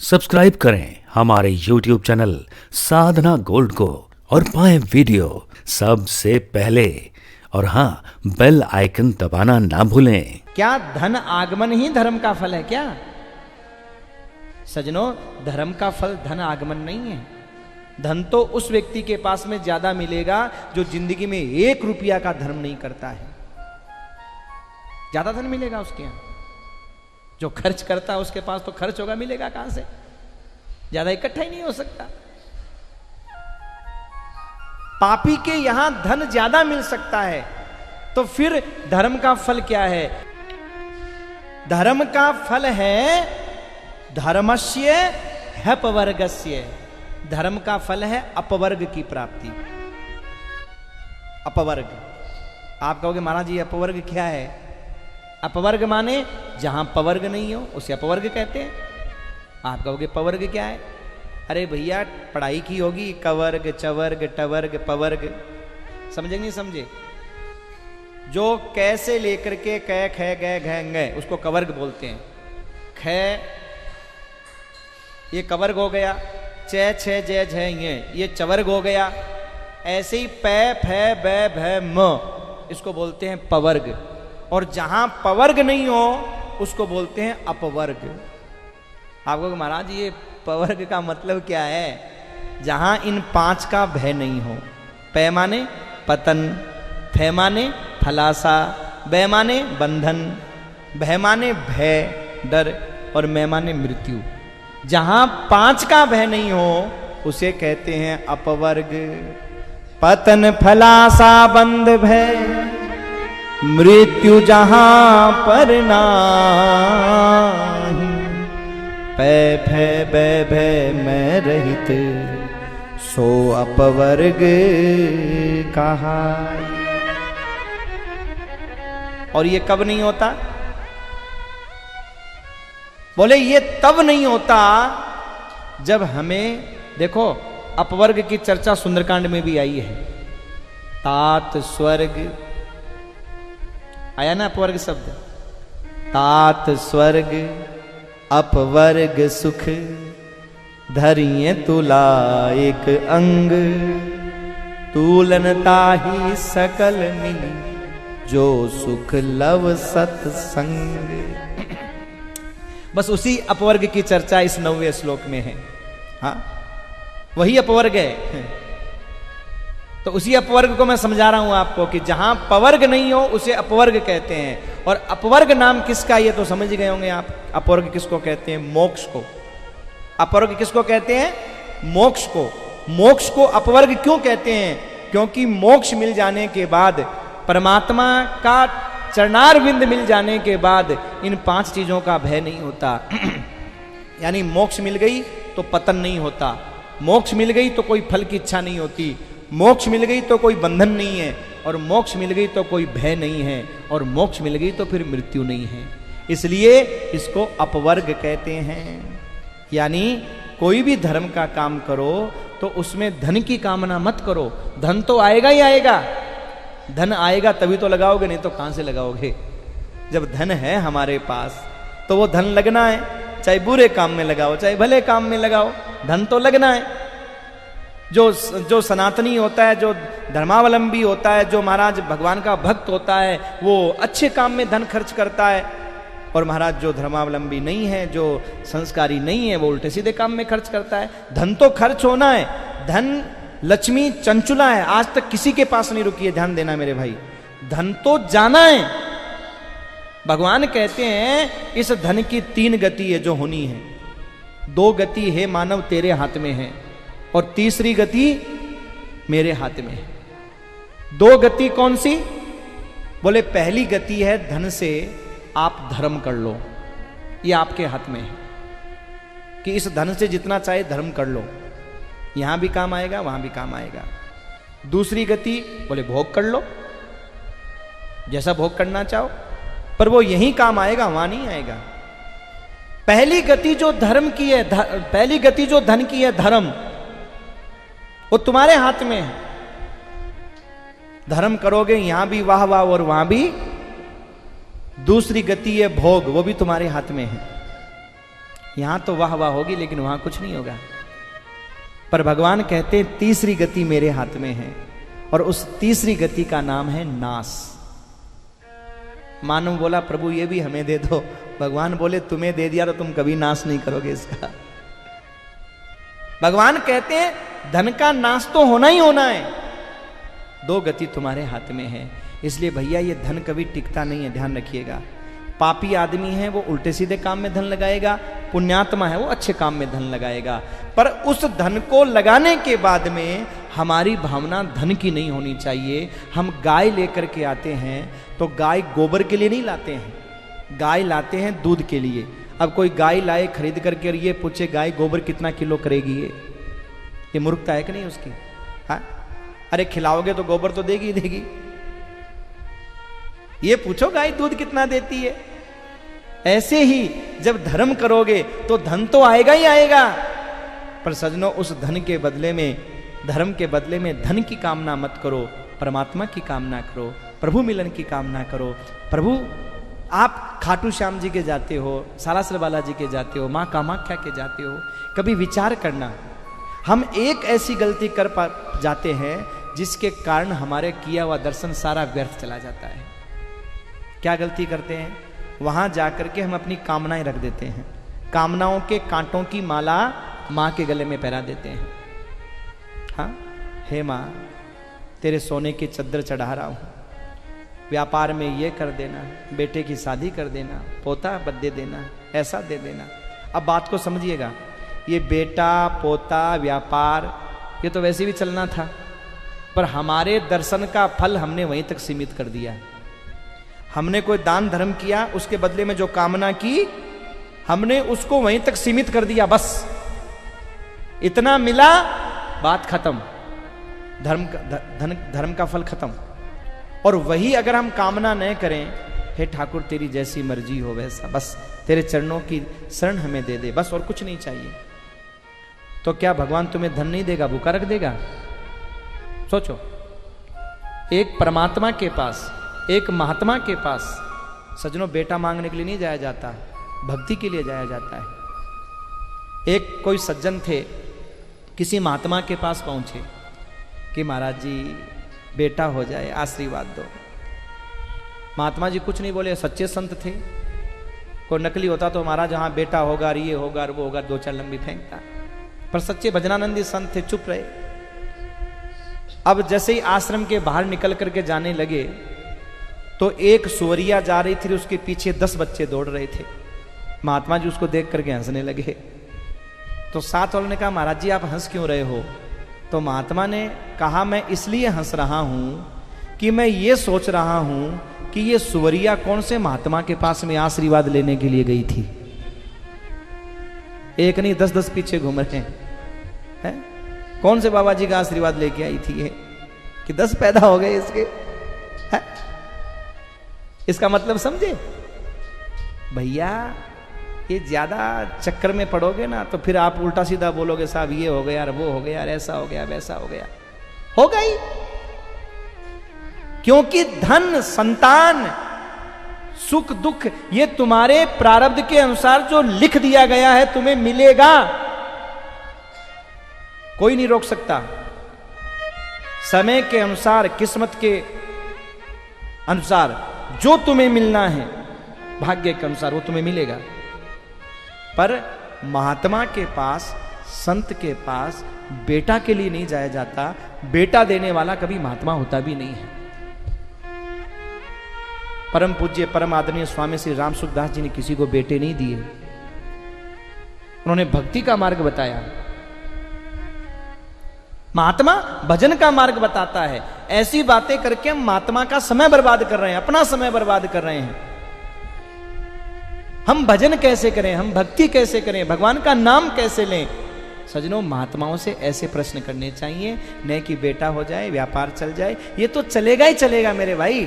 Subscribe करें हमारे YouTube channel साधना gold को और पाएं वीडियो सबसे पहले। और हाँ, बेल आइकन दबाना ना भूलें। क्या धन आगमन ही धर्म का फल है क्या? सजनों, धर्म का फल धन आगमन नहीं है। धन तो उस व्यक्ति के पास में ज्यादा मिलेगा जो जिंदगी में 1 रुपया का धर्म नहीं करता है। ज्यादा धन मिलेगा उसके यहां। जो खर्च करता है उसके पास तो खर्च होगा, मिलेगा कहां से? ज्यादा इकट्ठा ही नहीं हो सकता। पापी के यहां धन ज्यादा मिल सकता है, तो फिर धर्म का फल क्या है? धर्म का फल है धर्मस्य ह्यपवर्गस्य। धर्म का फल है अपवर्ग की प्राप्ति। अपवर्ग। आप कहोगे महाराज जी अपवर्ग क्या है? अपवर्ग माने जहां पवर्ग नहीं हो उसे अपवर्ग कहते हैं। आप कहोगे पवर्ग क्या है? अरे भैया पढ़ाई की होगी, कवर्ग चवर्ग टवर्ग पवर्ग, समझे नहीं समझे? जो कैसे लेकर के कै ख गै घ ङ उसको कवर्ग बोलते हैं। ख ये कवर्ग हो गया, च छ ज झ ये चवर्ग हो गया। ऐसे ही पै फ ब भ म इसको बोलते हैं पवर्ग। और जहां पवर्ग नहीं हो उसको बोलते हैं अपवर्ग। आपको महाराज ये पवर्ग का मतलब क्या है? जहां इन 5 का भय नहीं हो। पै माने पतन, फै माने फलासा, बै माने बंधन, भय माने भय डर, और मैं माने मृत्यु। जहां 5 का भय नहीं हो उसे कहते हैं अपवर्ग। पतन फलासा बंध भय मृत्यु जहां पर नाही। पै भय बै भय मैं रहित सो अपवर्ग कहा। और ये कब नहीं होता? बोले ये तब नहीं होता जब हमें, देखो अपवर्ग की चर्चा सुंदरकांड में भी आई है। तात स्वर्ग आया ना, अपवर्ग शब्द। तात स्वर्ग अपवर्ग सुख धरिए तुला एक अंग। तूलनता ही सकल मिली जो सुख लव सत्संग। बस उसी अपवर्ग की चर्चा इस 9वें श्लोक में है। हाँ, वही अपवर्ग है। तो उसी अपवर्ग को मैं समझा रहा हूं आपको कि जहां पवर्ग नहीं हो उसे अपवर्ग कहते हैं। और अपवर्ग नाम किसका, ये तो समझ गए होंगे आप। अपवर्ग किसको कहते हैं? मोक्ष को। अपवर्ग किसको कहते हैं? मोक्ष को। मोक्ष को अपवर्ग क्यों कहते हैं? क्योंकि मोक्ष मिल जाने के बाद, परमात्मा का चरणारविंद मिल जाने के बाद इन 5 चीजों का भय नहीं होता। यानी मोक्ष मिल गई तो पतन नहीं होता, मोक्ष मिल गई तो कोई फल की इच्छा नहीं होती, मोक्ष मिल गई तो कोई बंधन नहीं है, और मोक्ष मिल गई तो कोई भय नहीं है, और मोक्ष मिल गई तो फिर मृत्यु नहीं है। इसलिए इसको अपवर्ग कहते हैं। यानी कोई भी धर्म का काम करो तो उसमें धन की कामना मत करो। धन तो आएगा ही आएगा। धन आएगा तभी तो लगाओगे, नहीं तो कहां से लगाओगे? जब धन है हमारे पास तो वो धन लगना है। चाहे बुरे काम में लगाओ चाहे भले काम में लगाओ, धन तो लगना है। जो सनातनी होता है, जो धर्मावलंबी होता है, जो महाराज भगवान का भक्त होता है, वो अच्छे काम में धन खर्च करता है। और महाराज जो धर्मावलंबी नहीं है, जो संस्कारी नहीं है, वो उल्टे सीधे काम में खर्च करता है। धन तो खर्च होना है। धन लक्ष्मी चंचुला है, आज तक किसी के पास नहीं रुकी है। ध्यान देना मेरे भाई, धन तो जाना है। भगवान कहते हैं इस धन की 3 गति है जो होनी है। 2 गति है मानव तेरे हाथ में है, और तीसरी गति मेरे हाथ में है। 2 गति कौन सी? बोले पहली गति है धन से आप धर्म कर लो, ये आपके हाथ में है कि इस धन से जितना चाहे धर्म कर लो, यहां भी काम आएगा वहां भी काम आएगा। दूसरी गति बोले भोग कर लो, जैसा भोग करना चाहो, पर वो यही काम आएगा वहां नहीं आएगा। पहली गति जो धर्म की है, पहली गति जो धन की है धर्म, वो तुम्हारे हाथ में है। धर्म करोगे यहां भी वाह वाह और वहां भी। दूसरी गति है भोग, वो भी तुम्हारे हाथ में है। यहां तो वाह वाह होगी लेकिन वहां कुछ नहीं होगा। पर भगवान कहते हैं तीसरी गति मेरे हाथ में है, और उस तीसरी गति का नाम है नाश। मानव बोला प्रभु ये भी हमें दे दो। भगवान बोले तुम्हें दे दिया तो तुम कभी नाश नहीं करोगे इसका। भगवान कहते हैं धन का नाश तो होना ही होना है, दो गति तुम्हारे हाथ में है। इसलिए भैया ये धन कभी टिकता नहीं है, ध्यान रखिएगा। पापी आदमी है वो उल्टे सीधे काम में धन लगाएगा, पुण्यात्मा है वो अच्छे काम में धन लगाएगा। पर उस धन को लगाने के बाद में हमारी भावना धन की नहीं होनी चाहिए। हम गाय लेकर के आते हैं तो गाय गोबर के लिए नहीं लाते हैं, गाय लाते हैं दूध के लिए। अब कोई गाय लाए खरीद करके और ये पूछे गाय गोबर कितना किलो करेगी, ये मूर्खता है कि नहीं उसकी? हाँ, अरे खिलाओगे तो गोबर तो देगी ही देगी। ये पूछो गाय दूध कितना देती है। ऐसे ही जब धर्म करोगे तो धन तो आएगा ही आएगा, पर सजनों उस धन के बदले में, धर्म के बदले में धन की कामना मत करो, परमात्मा की कामना करो, प्रभु मिलन की कामना करो। प्रभु आप खाटू श्याम जी के जाते हो, सालासर बालाजी के जाते हो, माँ कामाख्या के जाते हो, कभी विचार करना हम एक ऐसी गलती कर जाते हैं जिसके कारण हमारे किया हुआ दर्शन सारा व्यर्थ चला जाता है। क्या गलती करते हैं? वहां जाकर के हम अपनी कामनाएं रख देते हैं, कामनाओं के कांटों की माला माँ के गले में पहरा देते हैं। हाँ, हे माँ तेरे सोने की चद्दर चढ़ा रहा हूं, व्यापार में ये कर देना, बेटे की शादी कर देना, पोता बदे देना, ऐसा दे देना। अब बात को समझिएगा, ये बेटा पोता व्यापार ये तो वैसे भी चलना था, पर हमारे दर्शन का फल हमने वहीं तक सीमित कर दिया। हमने कोई दान धर्म किया, उसके बदले में जो कामना की हमने उसको वहीं तक सीमित कर दिया, बस इतना मिला, बात खत्म, धर्म का फल खत्म। और वही अगर हम कामना न करें, हे ठाकुर तेरी जैसी मर्जी हो वैसा, बस तेरे चरणों की शरण हमें दे दे, बस और कुछ नहीं चाहिए, तो क्या भगवान तुम्हें धन नहीं देगा, भूखा रख देगा? सोचो, एक परमात्मा के पास, एक महात्मा के पास सजनों बेटा मांगने के लिए नहीं जाया जाता, भक्ति के लिए जाया जाता है। एक कोई सज्जन थे, किसी महात्मा के पास पहुंचे कि महाराज जी बेटा हो जाए, आशीर्वाद दो। महात्मा जी कुछ नहीं बोले, सच्चे संत थे। कोई नकली होता तो महाराज जहां बेटा होगा, ये होगा, वो होगा, दो चार लंबी फेंकता, पर सच्चे भजनानंदी संत थे, चुप रहे। अब जैसे ही आश्रम के बाहर निकल करके जाने लगे तो एक सुवरिया जा रही थी, उसके पीछे 10 बच्चे दौड़ रहे थे। महात्मा जी उसको देख करके हंसने लगे। तो साथ वालों ने कहा महाराज जी आप हंस क्यों रहे हो? तो महात्मा ने कहा मैं इसलिए हंस रहा हूं कि मैं ये सोच रहा हूं कि ये सुवरिया कौन से महात्मा के पास में आशीर्वाद लेने के लिए गई थी। एक नहीं 10-10 पीछे घूम रहे हैं। कौन से बाबा जी का आशीर्वाद लेके आई थी ये कि 10 पैदा हो गए इसके है? इसका मतलब समझे भैया, ये ज्यादा चक्कर में पड़ोगे ना तो फिर आप उल्टा सीधा बोलोगे साहब ये हो गया, वो हो गया, ऐसा हो गया, वैसा हो गया, हो गई। क्योंकि धन, संतान, सुख दुख ये तुम्हारे प्रारब्ध के अनुसार जो लिख दिया गया है तुम्हें मिलेगा, कोई नहीं रोक सकता। समय के अनुसार, किस्मत के अनुसार जो तुम्हें मिलना है, भाग्य के अनुसार वो तुम्हें मिलेगा। पर महात्मा के पास, संत के पास बेटा के लिए नहीं जाया जाता। बेटा देने वाला कभी महात्मा होता भी नहीं है। परम पूज्य परम आदरणीय स्वामी श्री राम सुखदास जी ने किसी को बेटे नहीं दिए, उन्होंने भक्ति का मार्ग बताया। महात्मा भजन का मार्ग बताता है। ऐसी बातें करके हम महात्मा का समय बर्बाद कर रहे हैं, अपना समय बर्बाद कर रहे हैं। हम भजन कैसे करें, हम भक्ति कैसे करें, भगवान का नाम कैसे लें? सजनों महात्माओं से ऐसे प्रश्न करने चाहिए, न कि बेटा हो जाए, व्यापार चल जाए। ये तो चलेगा ही चलेगा मेरे भाई,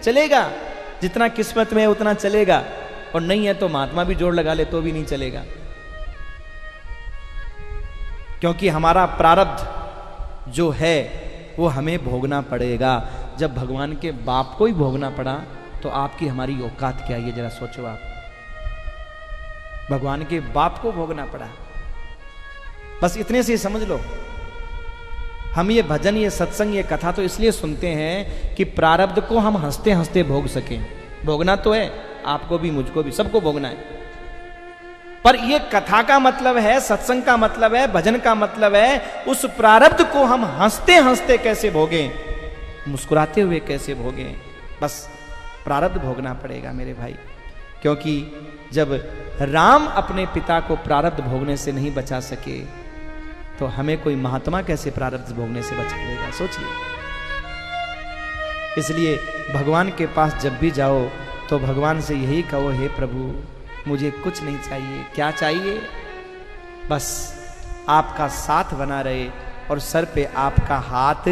चलेगा, जितना किस्मत में है उतना चलेगा, और नहीं है तो महात्मा भी जोड़ लगा ले तो भी नहीं चलेगा। क्योंकि हमारा प्रारब्ध जो है वो हमें भोगना पड़ेगा। जब भगवान के बाप को ही भोगना पड़ा तो आपकी हमारी औकात क्या है, ये जरा सोचो आप। भगवान के बाप को भोगना पड़ा। बस इतने से समझ लो। हम ये भजन, ये सत्संग, ये कथा तो इसलिए सुनते हैं कि प्रारब्ध को हम हंसते हंसते भोग सकें। भोगना तो है, आपको भी, मुझको भी, सबको भोगना है। पर ये कथा का मतलब है, सत्संग का मतलब है, भजन का मतलब है उस प्रारब्ध को हम हंसते हंसते कैसे भोगें, मुस्कुराते हुए कैसे भोगें। बस प्रारब्ध भोगना पड़ेगा मेरे भाई। क्योंकि जब राम अपने पिता को प्रारब्ध भोगने से नहीं बचा सके तो हमें कोई महात्मा कैसे प्रारब्ध भोगने से बचा लेगा, सोचिए। इसलिए भगवान के पास जब भी जाओ तो भगवान से यही कहो, हे प्रभु मुझे कुछ नहीं चाहिए। क्या चाहिए? बस आपका साथ बना रहे और सर पे आपका हाथ